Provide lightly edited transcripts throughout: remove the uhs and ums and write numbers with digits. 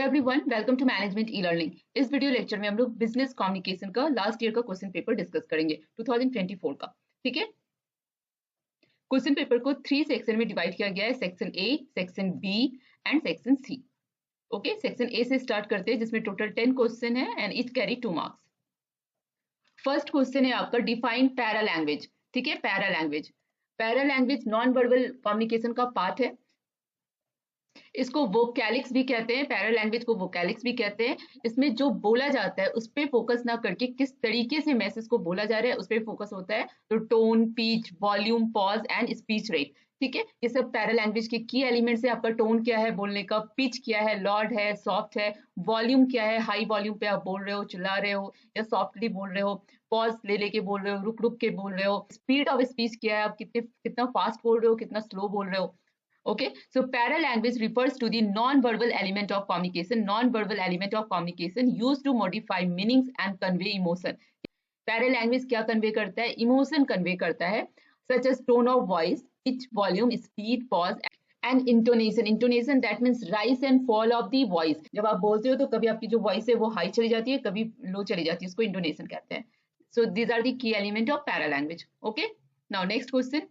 Everyone, welcome to management E learning. इस video lecture में हम लोग बिजनेस कम्युनिकेशन का लास्ट ईयर का क्वेश्चन पेपर डिस्कस करेंगे 2024 का। ठीक है, क्वेश्चन पेपर को 3 सेक्शन में डिवाइड किया गया है, section A, section B and section C. Okay, section A से स्टार्ट करते हैं जिसमें टोटल 10 क्वेश्चन है and it carry 2 marks. First question है आपका डिफाइन पैरा लैंग्वेज। ठीक है, para language, para language non verbal communication का पार्ट है। इसको वोकैलिक्स भी कहते हैं, पैरा लैंग्वेज को वोकैलिक्स भी कहते हैं। इसमें जो बोला जाता है उस पर फोकस ना करके किस तरीके से मैसेज को बोला जा रहा है उस पर फोकस होता है। तो tone, pitch, volume, pause and speech rate. ठीक है, ये सब पैरा लैंग्वेज के की एलिमेंट्स है। आपका टोन क्या है बोलने का, पिच क्या है, लॉर्ड है, सॉफ्ट है, वॉल्यूम क्या है, हाई वॉल्यूम पे आप बोल रहे हो, चिल्ला रहे हो या सॉफ्टली बोल रहे हो, पॉज ले लेके बोल रहे हो, रुक रुक के बोल रहे हो, स्पीड ऑफ स्पीच क्या है, आप कितना फास्ट बोल रहे हो, कितना स्लो बोल रहे हो। Okay, so paralanguage refers to the non-verbal element of communication, non-verbal element of communication used to modify meanings and convey emotion. Paralanguage क्या convey करता है, emotion convey करता है, such as tone of voice, pitch, volume, speed, pause and intonation. Intonation that means rise and fall of the voice. जब आप बोलते हो तो कभी आपकी जो voice है वो high चली जाती है, कभी low चली जाती है, उसको intonation कहते हैं. So these are the key element of paralanguage. Okay, now next question.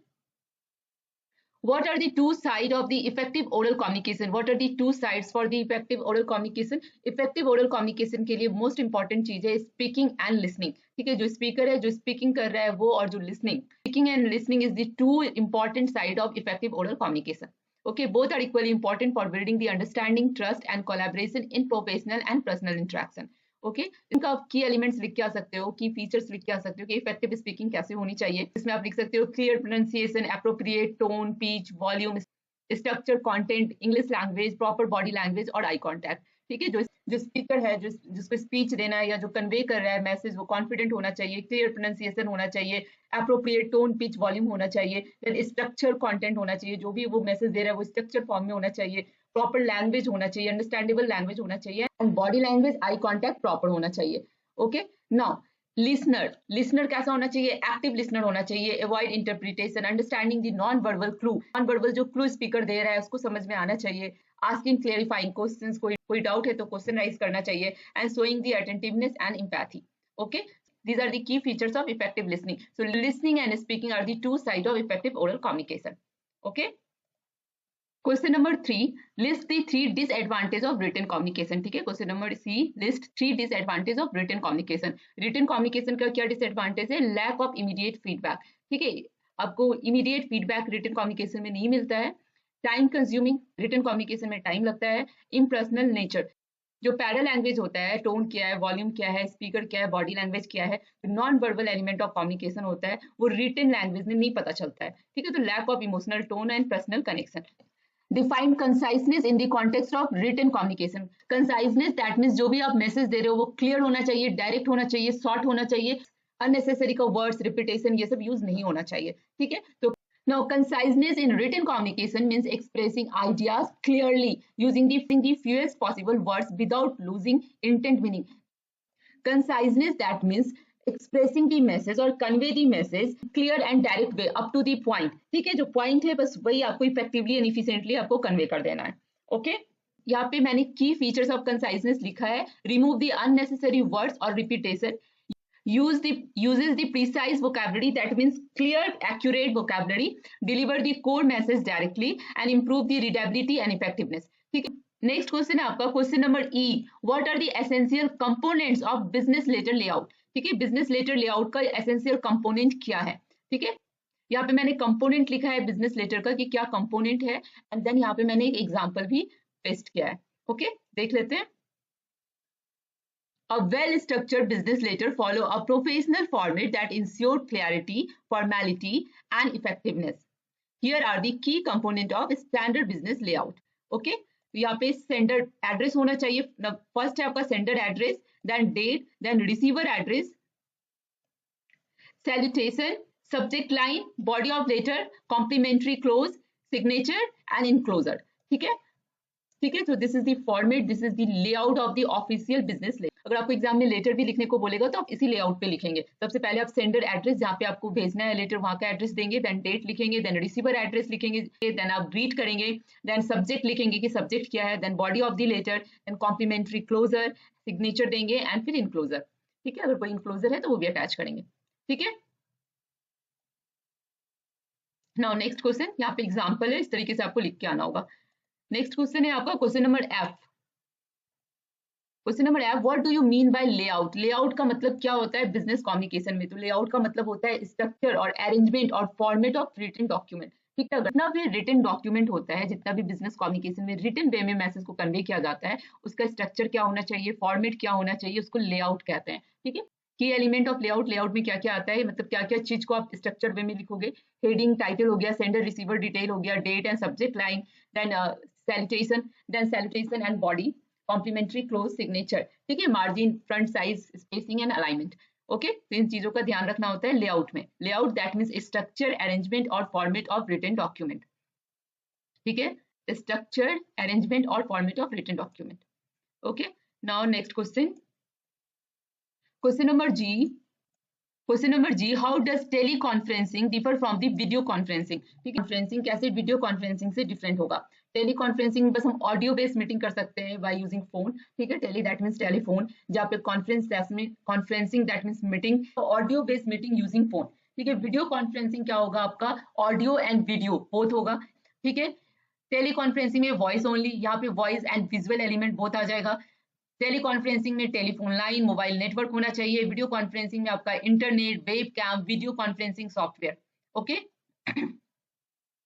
What are the two sides of the effective oral communication? What are the two sides for the effective oral communication? Effective oral communication के लिए most important चीज है speaking and listening. ठीक है, जो speaker है, जो speaking कर रहा है वो, और जो listening. Speaking and listening is the two important side of effective oral communication. Okay, both are equally important for building the understanding, trust and collaboration in professional and personal interaction. Okay, इनका आप की elements लिख के आ सकते हो, की features लिख के आ सकते हो कि इफेक्टिव स्पीकिंग कैसे होनी चाहिए। इसमें आप लिख सकते हो clear pronunciation, appropriate tone, pitch, volume, structure, content, English language, proper body language और आई कांटेक्ट। ठीक है, जो स्पीकर है, जिसको स्पीच देना है या जो कन्वे कर रहा है मैसेज, वो कॉन्फिडेंट होना चाहिए, क्लियर प्रोनाउंसिएशन होना चाहिए, एप्रोप्रिएट टोन, पिच, वॉल्यूम होना चाहिए, देन स्ट्रक्चर कंटेंट होना चाहिए, जो भी वो मैसेज दे रहा है वो स्ट्रक्चर फॉर्म में होना चाहिए, प्रॉपर लैंग्वेज होना चाहिए, अंडरस्टैंडेबल लैंग्वेज होना चाहिए and body language, eye contact proper होना चाहिए। ओके, नाउ लिसनर कैसा होना चाहिए, एक्टिव लिसनर होना चाहिए, avoid interpretation, understanding the non verbal clue, non verbal जो क्लू स्पीकर दे रहा है उसको समझ में आना चाहिए, आस्किंग क्लेरिफाइंग क्वेश्चंस, कोई डाउट है तो क्वेश्चन राइज करना चाहिए and showing the attentiveness and empathy. Okay, these are the key features of effective listening. So listening and speaking are the two sides of effective oral communication. Okay, question number 3, list the 3 disadvantage of written communication. ठीक है, question number C, list 3 disadvantage of written communication. Written communication का क्या disadvantage है, lack of immediate feedback. ठीक है, आपको immediate feedback written communication में नहीं मिलता है। टाइम कंज्यूमिंग, रिटन कम्युनिकेशन में टाइम लगता है। इम्पर्सनल नेचर, जो पैरा लैंग्वेज होता है, टोन क्या है, वॉल्यूम क्या है, स्पीकर क्या है, बॉडी लैंग्वेज क्या है, non verbal element of communication होता है, वो रिटन लैंग्वेज में नहीं पता चलता है। ठीक है, तो lack of emotional tone and personal connection. Define conciseness in the context of written communication. Conciseness that means जो भी आप मैसेज दे रहे हो वो क्लियर होना चाहिए, डायरेक्ट होना चाहिए, शॉर्ट होना चाहिए, अननेसेसरी का वर्ड्स, रिपीटेशन ये सब यूज नहीं होना चाहिए। ठीक है, तो now conciseness in written communication means expressing ideas clearly using the fewest possible words without losing intent meaning. Conciseness that means expressing the message or convey the message clear and direct way up to the point. ठीक है, जो point है बस वही आपको effectively and efficiently आपको convey कर देना है। Okay, यहाँ पे मैंने key features of conciseness लिखा है, remove the unnecessary words or repetition, uses the precise vocabulary that means clear, accurate vocabulary, deliver the core message directly and improve the readability and effectiveness. ठीक है, next question है आपका question number E, what are the essential components of business letter layout. ठीक है, business letter layout का essential component क्या है। ठीक है, यहाँ पे मैंने कंपोनेंट लिखा है बिजनेस लेटर का कि क्या कंपोनेंट है, एंड देन यहाँ पे मैंने एक एग्जांपल भी पेस्ट किया है। ओके, देख लेते हैं। A well-structured business letter follow a professional format that ensure clarity, formality, and effectiveness. Here are the key component of standard business layout. Okay, यहाँ पे सेंडर एड्रेस होना चाहिए। फर्स्ट है आपका sender address, then date, then receiver address, salutation, subject line, body of letter, complimentary close, signature and enclosure. ठीक है, ठीक है, तो this is the format, this is the layout of the official business letter. अगर आपको exam में letter भी लिखने को बोलेगा तो आप इसी लेआउट पे लिखेंगे। सबसे पहले आप सेंडर एड्रेस जहाँ पे आपको भेजना है लेटर वहाँ का एड्रेस देंगे, देन डेट लिखेंगे, देन रिसीवर एड्रेस लिखेंगे, देन आप ग्रीट करेंगे, देन सब्जेक्ट लिखेंगे कि सब्जेक्ट क्या है, then body of the letter, then complimentary closure, signature देंगे एंड फिर इनक्लोजर। ठीक है, अगर कोई इनक्लोजर है तो वो भी अटैच करेंगे। ठीक है, नाउ नेक्स्ट क्वेश्चन, यहाँ पे एग्जाम्पल है, इस तरीके से आपको लिख के आना होगा। नेक्स्ट क्वेश्चन है आपका question number F. Question number F, what do you mean by layout? Layout का मतलब क्या होता है बिजनेस कम्युनिकेशन में? तो लेआउट का मतलब होता है स्ट्रक्चर और अरेंजमेंट और फॉर्मेट ऑफ रिटन डॉक्यूमेंट। ठीक है, जितना भी रिटन डॉक्यूमेंट होता है, जितना भी बिजनेस कम्युनिकेशन में रिटन वे में मैसेज को कन्वे किया जाता है, उसका स्ट्रक्चर क्या होना चाहिए, फॉर्मेट क्या होना चाहिए, उसको लेआउट कहते हैं। ठीक है, की एलिमेंट ऑफ लेआउट, लेआउट में क्या क्या आता है, मतलब क्या क्या चीज को आप स्ट्रक्चर वे में लिखोगे। हेडिंग, टाइटल हो गया, सेंडर रिसीवर डिटेल हो गया, date and subject line, then salutation and body, complimentary close, signature. ठीक है, margin, font size, spacing and alignment. Okay, तो इन चीजों का ध्यान रखना होता है लेआउट में। Layout that means structure, arrangement और फॉर्मेट ऑफ रिटन डॉक्यूमेंट। ठीक है, स्ट्रक्चर, अरेंजमेंट और format of written document. Okay, now next question, question number G. Question number G, how does tele conferencing differ from the video conferencing? ठीक है, conferencing कैसे video conferencing से different होगा? Tele conferencing बस हम audio based meeting कर सकते हैं बाय यूजिंग फोन। ठीक है, टेली दैट मींस टेलीफोन, जहाँ पे conferencing that means meeting, audio based meeting using phone. ठीक है, वीडियो कॉन्फ्रेंसिंग क्या होगा आपका, ऑडियो एंड वीडियो बोथ होगा। ठीक है, टेली कॉन्फ्रेंसिंग में वॉइस ओनली, यहाँ पे voice and visual element both आ जाएगा। टेली कॉन्फ्रेंसिंग में टेलीफोन लाइन, मोबाइल नेटवर्क होना चाहिए। वीडियो कॉन्फ्रेंसिंग में आपका internet, webcam, video conferencing software. Okay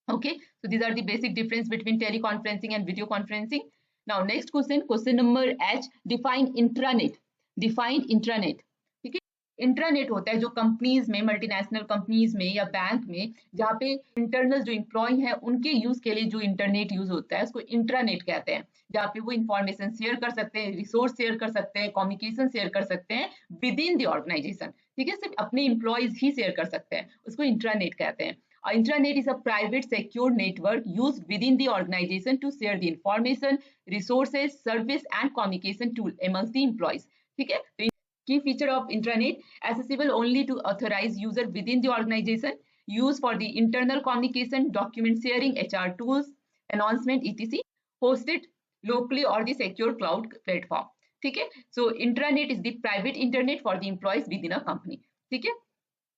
okay, so these are the basic difference between teleconferencing and video conferencing. Now next question, question number H, define intranet. Define intranet. ठीक है, intranet होता है जो companies में, multinational companies में या bank में, जहाँ पे इंटरनल जो एम्प्लॉय है उनके यूज के लिए जो इंटरनेट यूज होता है उसको इंट्रानेट कहते हैं। जहाँ पे वो इंफॉर्मेशन शेयर कर सकते हैं, रिसोर्स शेयर कर सकते हैं, कम्युनिकेशन शेयर कर सकते हैं विद इन द ऑर्गेनाइजेशन। ठीक है, सिर्फ अपने एम्प्लॉयज ही शेयर कर सकते हैं, उसको इंट्रानेट कहते हैं। Intranet is a private secure network used within the organization to share the information, resources, service and communication tool amongst the employees. ठीक है, तो key feature of intranet, accessible only to authorized user within the organization, used for the internal communication, document sharing, HR tools, announcement etc, hosted locally or the secure cloud platform. ठीक है, so intranet is the private internet for the employees within a company. ठीक है,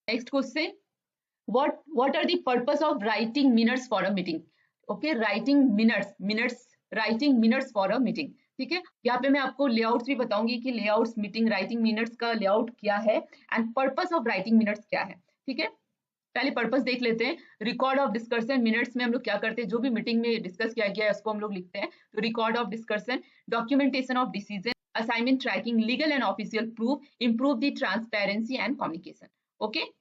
next question, what are the purpose of writing minutes for a meeting? Okay, writing writing minutes for a meeting. ठीक है, यहाँ पे मैं आपको layouts भी बताऊंगी कि लेआउट्स मीटिंग राइटिंग मिनट्स का लेआउट क्या है and purpose of writing minutes क्या है। ठीक है, पहले पर्पस देख लेते हैं। रिकॉर्ड ऑफ डिस्कशन, मिनट्स में हम लोग क्या करते हैं, जो भी मीटिंग में डिस्कस किया गया है उसको हम लोग लिखते हैं, तो record of discussion, documentation of decision, assignment tracking, legal and official proof, improve the transparency and communication. Okay,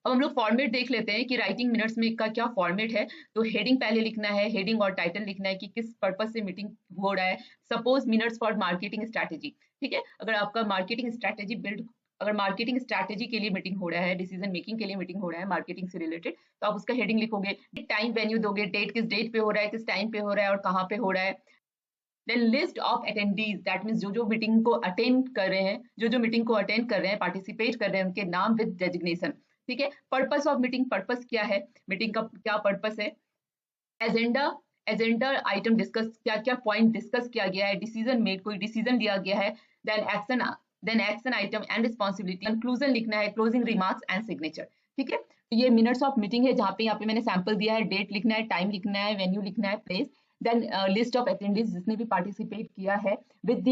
अब हम लोग फॉर्मेट देख लेते हैं कि राइटिंग मिनट्स में का क्या फॉर्मेट है। तो हेडिंग पहले लिखना है, हेडिंग और टाइटल लिखना है कि किस पर्पस से मीटिंग हो रहा है। Suppose minutes for marketing strategy. ठीक है, अगर आपका मार्केटिंग स्ट्रैटेजी बिल्ड, अगर मार्केटिंग स्ट्रैटेजी के लिए मीटिंग हो रहा है, डिसीजन मेकिंग के लिए मीटिंग हो रहा है मार्केटिंग से रिलेटेड, तो आप उसका हेडिंग लिखोगे, टाइम वेन्यू दोगे, डेट किस डेट पे हो रहा है, किस टाइम पे हो रहा है और कहाँ पे हो रहा है। Then list of attendees, that means जो जो मीटिंग को अटेंड कर रहे हैं, जो मीटिंग को अटेंड कर रहे हैं, पार्टिसिपेट कर रहे हैं, उनके नाम विद डेजिग्नेशन। ठीक है, पर्पस ऑफ मीटिंग, पर्पस क्या है, मीटिंग का क्या पर्पस है। एजेंडा, एजेंडा आइटम डिस्कस, क्या क्या पॉइंट डिस्कस किया गया है, डिसीजन मेड, कोई डिसीजन लिया गया है, then action item and responsibility, conclusion लिखना है, क्लोजिंग रिमार्क्स एंड सिग्नेचर। ठीक है, तो ये मिनट्स ऑफ मीटिंग है जहाँ पे यहाँ पे मैंने सैंपल दिया है, डेट लिखना है, टाइम लिखना है, वेन्यू लिखना है, place, then list of attendance जिसने भी पार्टिसिपेट किया है with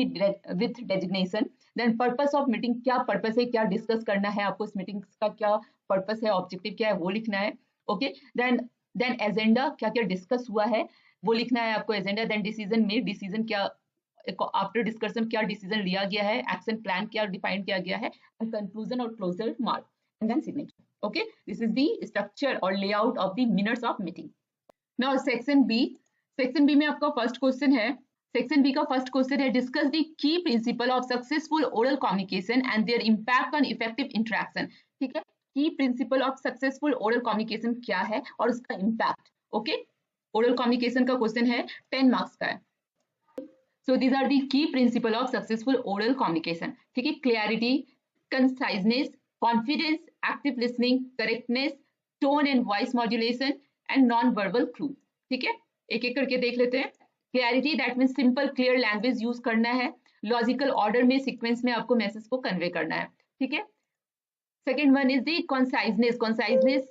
designation, then purpose of meeting, क्या पर्पस है, क्या डिस्कस करना है आपको, इस मीटिंग का क्या पर्पस है, ऑब्जेक्टिव क्या है वो लिखना है। ओके, देन एजेंडा, क्या क्या डिस्कस हुआ है वो लिखना है आपको, एजेंडा। देन डिसीजन में, डिसीजन क्या, आफ्टर डिस्कशन क्या डिसीजन लिया गया है, एक्शन प्लान क्या डिफाइन किया गया है, एंड कंक्लूजन और closure mark and then signature. Okay, this is the structure और layout of the minutes of meeting. Now section B, section B में आपका फर्स्ट क्वेश्चन है, सेक्शन बी का फर्स्ट क्वेश्चन है, discuss the key principle of successful oral communication and their impact on effective interaction. ठीक है, key principle of successful oral communication क्या है और उसका इंपैक्ट। ओके, ओरल कम्युनिकेशन का क्वेश्चन है, 10 मार्क्स का है। So these are the key principle of successful oral communication. ठीक है, clarity, conciseness, confidence, active listening, correctness, tone and voice modulation and non-verbal clue. ठीक है, एक एक करके देख लेते हैं. Clarity, that means simple clear language use करना है. Logical order में sequence में आपको message को convey करना है. ठीक है. Second one is the conciseness. Conciseness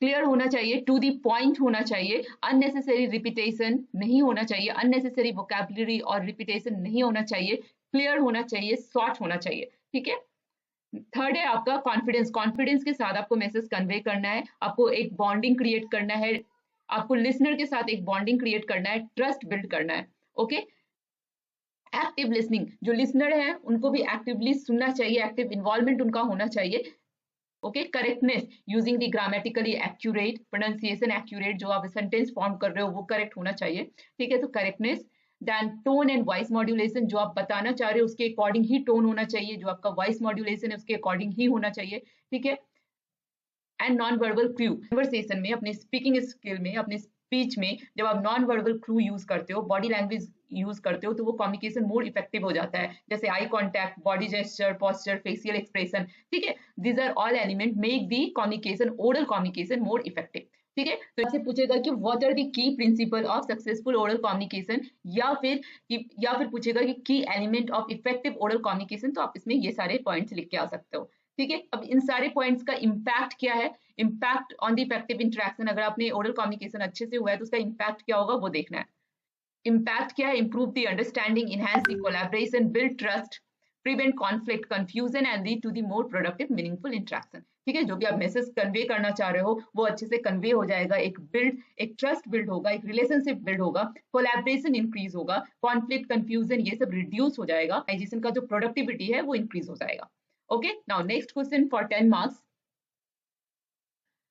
clear होना चाहिए, टू दी पॉइंट होना चाहिए, अननेसेसरी रिपीटेशन नहीं होना चाहिए, अननेसेसरी वोकैबुलरी और रिपीटेशन नहीं होना चाहिए, क्लियर होना चाहिए, शॉर्ट होना चाहिए. ठीक है. थर्ड है आपका कॉन्फिडेंस. कॉन्फिडेंस के साथ आपको मैसेज कन्वे करना है, आपको एक बॉन्डिंग क्रिएट करना है, आपको लिसनर के साथ एक बॉन्डिंग क्रिएट करना है, ट्रस्ट बिल्ड करना है. ओके. एक्टिव लिसनिंग, जो लिसनर है उनको भी एक्टिवली सुनना चाहिए, एक्टिव इन्वॉल्वमेंट उनका होना चाहिए. Okay. Correctness, using the grammatically accurate, pronunciation accurate, जो आप सेंटेंस फॉर्म कर रहे हो वो करेक्ट होना चाहिए. ठीक है. तो correctness. Then tone and voice modulation, जो आप बताना चाह रहे हो उसके अकॉर्डिंग ही टोन होना चाहिए, जो आपका वॉइस मॉड्यूलेशन है उसके अकॉर्डिंग ही होना चाहिए. ठीक है. And non verbal clue, conversation में, अपने स्पीकिंग स्किल में, अपने स्पीच में जब आप नॉन वर्बल क्लू यूज करते हो, बॉडी लैंग्वेज यूज करते हो, तो वो कम्युनिकेशन मोर इफेक्टिव हो जाता है. जैसे eye contact, body gesture, posture, facial expression. ठीक है. These are all element make the communication, oral communication more effective. ठीक है. तो आपसे पूछेगा कि what are the key principle of successful oral communication, या फिर पूछेगा कि key element of effective oral communication. तो आप इसमें ये सारे पॉइंट्स लिख के आ सकते हो. ठीक है. अब इन सारे पॉइंट्स का इम्पैक्ट क्या है, impact on the effective interaction. अगर आपने ओरल कम्युनिकेशन अच्छे से हुआ है तो उसका इम्पैक्ट क्या होगा वो देखना है. इम्पैक्ट क्या है, improve the understanding, enhance the collaboration, build trust, prevent conflict, confusion and lead to the more productive meaningful interaction. ठीक है. जो भी आप मैसेज कन्वे करना चाह रहे हो वो अच्छे से कन्वे हो जाएगा, एक ट्रस्ट बिल्ड होगा, एक रिलेशनशिप बिल्ड होगा, कोलैबोरेशन इंक्रीज होगा, कॉन्फ्लिक्ट, कंफ्यूजन ये सब रिड्यूस हो जाएगा, ऑर्गेनाइजेशन का जो प्रोडक्टिविटी है वो इंक्रीज हो जाएगा. Okay, now next question for 10 marks.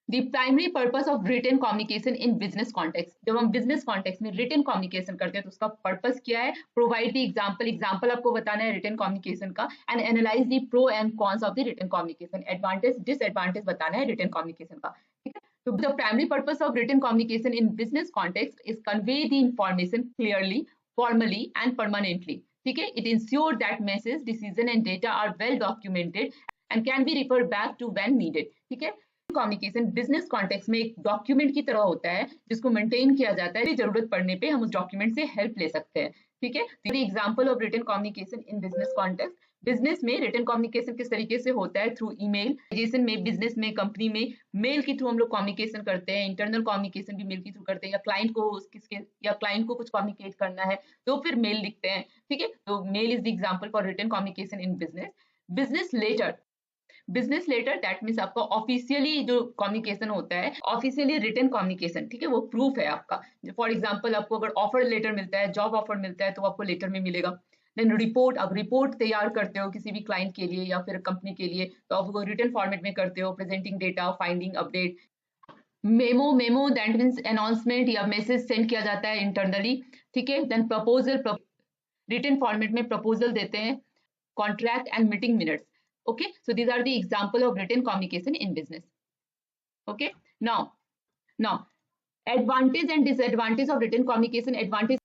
The primary purpose of written communication in business context. जब हम business context में written communication करते हैं तो उसका purpose क्या है? Provide the example आपको बताना है written communication का, and analyze the pro and cons of the written communication. Advantage, disadvantage बताना है written communication का. ठीक है. So the primary purpose of written communication in business context is convey the information clearly, formally and permanently. ठीक है. It ensures that message, decision and data are well documented and can be referred back to when needed. ठीक है. Communication business context में एक document की तरह होता है जिसको मेंटेन किया जाता है, जरूरत पड़ने पे हम उस डॉक्यूमेंट से हेल्प ले सकते हैं. ठीक है. Example of written communication in business context. Business में रिटन कम्युनिकेशन किस तरीके से होता है? Through email. में बिजनेस में कंपनी में मेल के थ्रू हम लोग कम्युनिकेशन करते हैं, इंटरनल कम्युनिकेशन भी मेल के थ्रू करते हैं, या क्लाइंट को कुछ कम्युनिकेट करना है तो फिर मेल लिखते हैं. ठीक है. तो mail is the example for written communication in business. Business letter that means आपका ऑफिशियली जो कम्युनिकेशन होता है, ऑफिशियली रिटन कम्युनिकेशन. ठीक है. वो प्रूफ है आपका. फॉर एग्जांपल आपको अगर ऑफर लेटर मिलता है, जॉब ऑफर मिलता है तो आपको लेटर में मिलेगा. देन रिपोर्ट, आप रिपोर्ट तैयार करते हो किसी भी क्लाइंट के लिए या फिर कंपनी के लिए तो आप वो रिटन फॉर्मेट में करते हो, presenting data, finding, update. Memo that means announcement या मैसेज सेंड किया जाता है इंटरनली. ठीक है. देन प्रपोजल, रिटन फॉर्मेट में प्रपोजल देते हैं, contract and meeting minutes. Okay, so these are the example of written communication in business. Okay, now advantage and disadvantage of written communication. Advantage,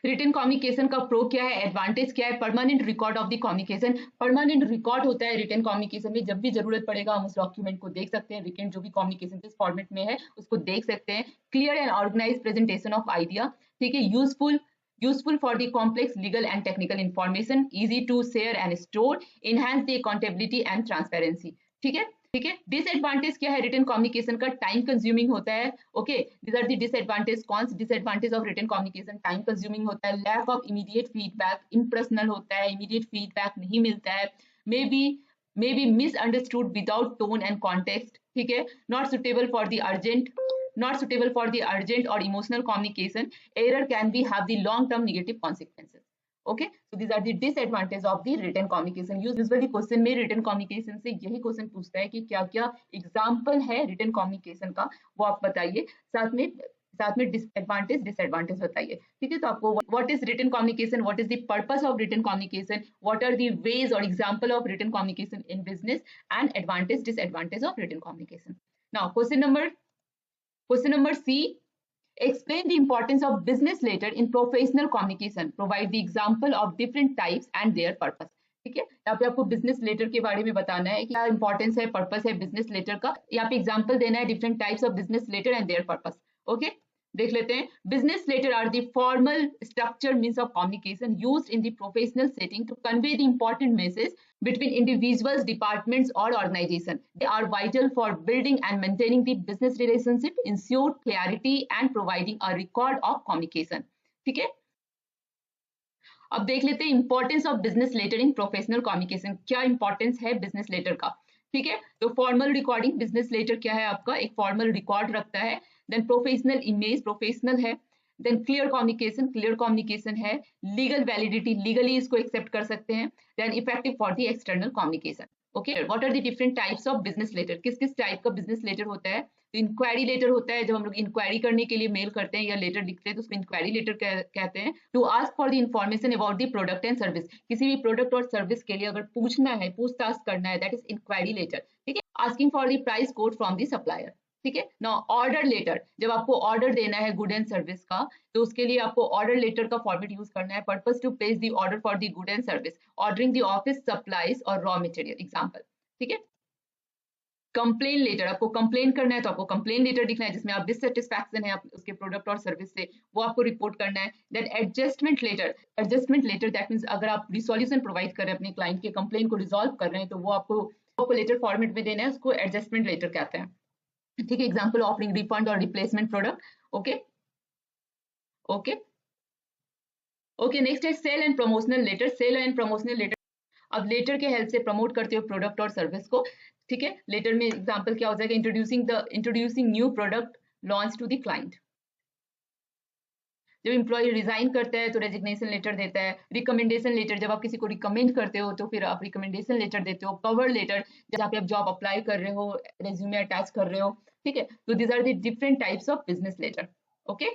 written communication का pro क्या है, advantage क्या है? Permanent record of the communication. Permanent record होता है written communication में, जब भी जरूरत पड़ेगा हम उस डॉक्यूमेंट को देख सकते हैं, रिटन जो भी कम्युनिकेशन जिस फॉर्मेट में है उसको देख सकते हैं. Clear and organize presentation of idea. ठीक है. Useful for the complex legal and technical information, easy to share and store, enhance the accountability and transparency. ठीक है. डिसएडवांटेज क्या है रिटन कम्युनिकेशन का? टाइम कंज्यूमिंग होता है. Okay. These are the disadvantage. Cons disadvantage of written communication, time consuming होता है, lack of immediate feedback, impersonal होता है, इमीडिएट फीडबैक नहीं मिलता है, may be misunderstood without tone and context. ठीक है. Not suitable for the urgent or emotional communication. Error can have the long term negative consequences. Okay, so these are the disadvantages of the written communication. Usually question में written communication से यही question पूछता है कि क्या क्या example है written communication का, वो आप बताइए. साथ में डिसएडवांटेज बताइए. ठीक है. तो आपको what is written communication, what is the purpose of written communication, what are the ways और example of written communication in business, and advantage disadvantage of written communication. Now question number C. Explain the importance of business letter in professional communication. Provide the example of different types and their purpose. ठीक है, यहाँ पे आपको business letter के बारे में बताना है कि क्या इंपॉर्टेंस है, पर्पस है बिजनेस लेटर का। यहाँ पे एग्जांपल देना है different types of business letter and their purpose. Okay, देख लेते हैं। Business letter are the formal structure means of communication used in the professional setting to convey the important message between individuals, departments, or organization. They are vital for building and maintaining the business relationship, ensure clarity, and providing a record of communication. ठीक है, अब देख लेते हैं importance of business letter in professional communication. क्या importance है business letter का? ठीक है, तो फॉर्मल रिकॉर्डिंग, बिजनेस लेटर क्या है आपका? एक फॉर्मल रिकॉर्ड रखता है। देन प्रोफेशनल इमेज, प्रोफेशनल है। Then clear communication, clear communication है। लीगल वैलिडिटी, लीगली इसको एक्सेप्ट कर सकते हैं। Then effective for the external communication. Okay, what are the different types of business letter? किस किस टाइप का बिजनेस लेटर होता है? तो इंक्वायरी लेटर होता है, जब हम लोग इंक्वायरी करने के लिए मेल करते हैं या लेटर लिखते हैं तो उसको इंक्वायरी लेटर कहते हैं। To ask for the information about the product and service, किसी भी प्रोडक्ट और सर्विस के लिए अगर पूछना है, पूछताछ करना है, दैट इज इंक्वायरी लेटर। ठीक है, asking for the price code from the supplier. ठीक है, ना ऑर्डर लेटर, जब आपको ऑर्डर देना है गुड एंड सर्विस का तो उसके लिए आपको ऑर्डर लेटर का फॉर्मेट यूज करना है। Purpose to place the order for the good and service, ordering the office supplies और रॉ मटेरियल, एग्जांपल। ठीक है, कंप्लेन लेटर, आपको कंप्लेन करना है तो आपको कंप्लेन लेटर लिखना है जिसमें आप डिससेटिस्फैक्शन है उसके प्रोडक्ट और सर्विस से, वो आपको रिपोर्ट करना है। Then adjustment letter, adjustment letter that means अगर आप रिसोल्यूशन प्रोवाइड कर रहे हैं अपने क्लाइंट के कंप्लेन को रिजॉल्व कर रहे हैं तो वो आपको लेटर फॉर्मेट में देना है, उसको एडजस्टमेंट लेटर कहते हैं। ठीक है, एग्जांपल ऑफरिंग रिफंड और replacement product. Okay okay okay, next है sale and promotional letter. Sale and promotional letter, अब लेटर के हेल्प से प्रमोट करते हो प्रोडक्ट और सर्विस को। ठीक है, लेटर में एग्जांपल क्या हो जाएगा? Introducing new product launch to the client. जब एम्प्लॉय रिजाइन करता है तो रेजिग्नेशन लेटर देता है। रिकमेंडेशन लेटर, जब आप किसी को रिकमेंड करते हो तो फिर आप रिकमेंडेशन लेटर देते हो। कवर लेटर, जहाँ पे आप जॉब अप्लाई कर रहे हो, रेज्यूमे अटैच कर रहे हो। ठीक है, तो these are the different types of business letter. Okay,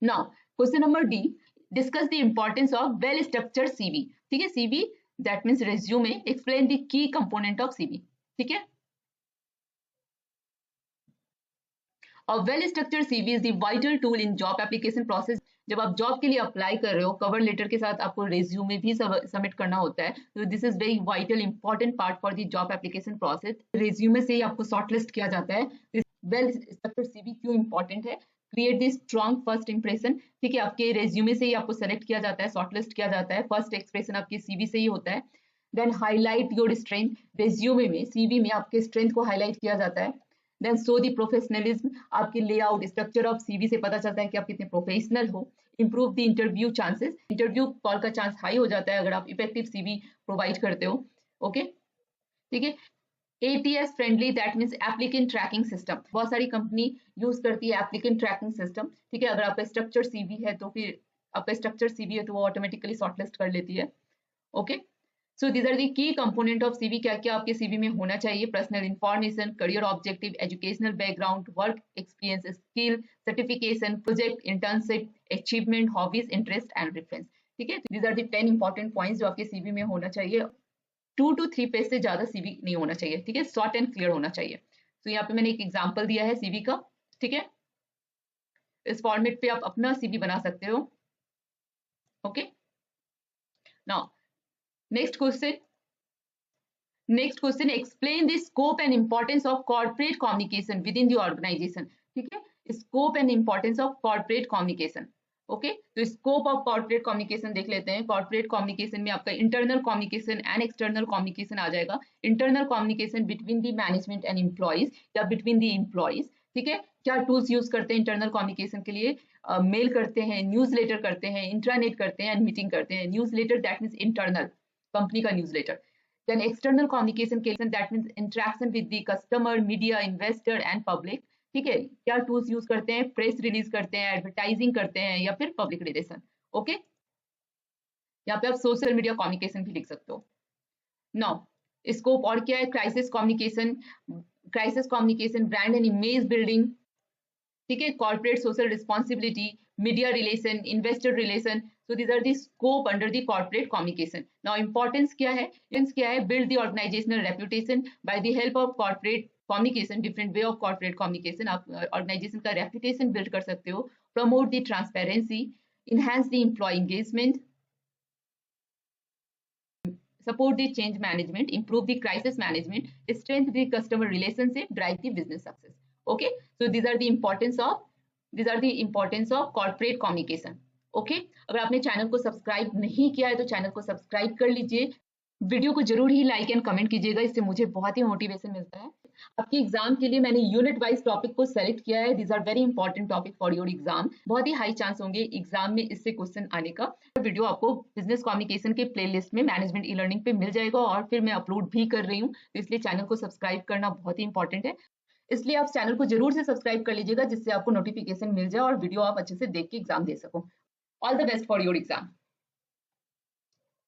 now question number D, discuss the importance of well structured CV. ठीक है, CV that means resume, explain the key component of CV. ठीक है, A well-structured CV is the vital tool in job application process. जब आप job के लिए apply कर रहे हो, कवर लेटर के साथ आपको रेज्यूमे भी सबमिट करना होता है, तो this is very vital important part for the job application process. Resume से ही आपको शॉर्टलिस्ट किया जाता है। वेल स्ट्रक्चर्ड सीवी क्यों इंपॉर्टेंट है? Create the strong first impression. ठीक है, आपके रेज्यूमे से ही आपको सेलेक्ट किया जाता है, शॉर्टलिस्ट किया जाता है। फर्स्ट एक्सप्रेशन आपकी सीवी से ही होता है। Then highlight your strength, resume में, सीवी में आपके स्ट्रेंथ को हाईलाइट किया जाता है। देन शो द प्रोफेशनलिज्म, आपके लेआउट स्ट्रक्चर ऑफ सीवी से पता चलता है कि आप कितने प्रोफेशनल हो। Improve the interview chances, interview call का चांस हाई हो जाता है अगर आप इफेक्टिव सीवी प्रोवाइड करते हो। ओके, ठीक है, ATS friendly, that means applicant tracking system. बहुत सारी कंपनी यूज करती है एप्लीकेंट ट्रैकिंग सिस्टम। ठीक है, अगर आपका स्ट्रक्चर सीवी है तो फिर आपका स्ट्रक्चर सीवी है तो वो ऑटोमेटिकली शॉर्टलिस्ट कर लेती है। Okay, so these are the key component of CV. क्या क्या आपके सीवी में होना चाहिए? Personal information, career objective, educational background, work experience, skill, certification, project, internship, achievement, hobbies, interest and reference. ठीक है, these are the 10 important points जो आपके सीवी में होना चाहिए। 2 to 3 पेज से ज्यादा सीवी नहीं होना चाहिए। ठीक है, शॉर्ट एंड क्लियर होना चाहिए। तो यहाँ पे मैंने एक एग्जाम्पल दिया है सीवी का। ठीक है, इस फॉर्मेट पे आप अपना सीवी बना सकते हो। Okay, now next question, explain the scope and importance of corporate communication within the organisation. ठीक है, scope and importance of corporate communication. Okay, तो स्कोप ऑफ कॉर्पोरेट कम्युनिकेशन देख लेते हैं। कॉर्पोरेट कम्युनिकेशन में आपका internal communication and external communication आ जाएगा। Internal communication between the management and employees या बिटवीन द एम्प्लॉइज। ठीक है, क्या टूल्स यूज करते हैं इंटरनल कम्युनिकेशन के लिए? मेल करते हैं, न्यूज़लेटर करते हैं, इंट्रानेट करते हैं एंड मीटिंग करते हैं। Newsletter that means internal, company का newsletter. Then external communication that means interaction with the customer, media, investor and public। ठीक है, क्या टूल्स यूज करते हैं? प्रेस रिलीज करते हैं, एडवर्टाइजिंग करते हैं या फिर पब्लिक रिलेशन। ओके, यहाँ पे आप सोशल मीडिया कम्युनिकेशन भी लिख सकते हो। नाउ स्कोप और क्या है? Crisis communication, brand and image building. ठीक है, corporate social responsibility, media relation, investor relation. So these are the scope under the corporate communication. Now importance क्या है? Importance क्या है? Build the organizational reputation by the help of corporate communication, different way of corporate communication, आप organization का reputation build कर सकते हो, promote the transparency, enhance the employ engagement, support the change management, improve the crisis management, strengthen the customer relationship, drive the business success. Okay, so these are the importance of corporate communication. Okay, अगर आपने channel को subscribe नहीं किया है तो channel को subscribe कर लीजिए, वीडियो को जरूर ही लाइक एंड कमेंट कीजिएगा, इससे मुझे बहुत ही मोटिवेशन मिलता है। आपके एग्जाम के लिए मैंने यूनिट वाइज टॉपिक को सेलेक्ट किया है, these are very important topic for your exam, बहुत ही हाई चांस होंगे एग्जाम में इससे क्वेश्चन आने का। वीडियो आपको बिजनेस कम्युनिकेशन के प्लेलिस्ट में मैनेजमेंट ई लर्निंग पे मिल जाएगा और फिर मैं अपलोड भी कर रही हूँ, तो इसलिए चैनल को सब्सक्राइब करना बहुत ही इंपॉर्टेंट है, इसलिए आप चैनल को जरूर से सब्सक्राइब कर लीजिएगा जिससे आपको नोटिफिकेशन मिल जाए और वीडियो आप अच्छे से देख के एग्जाम दे सको। All the best for your exam.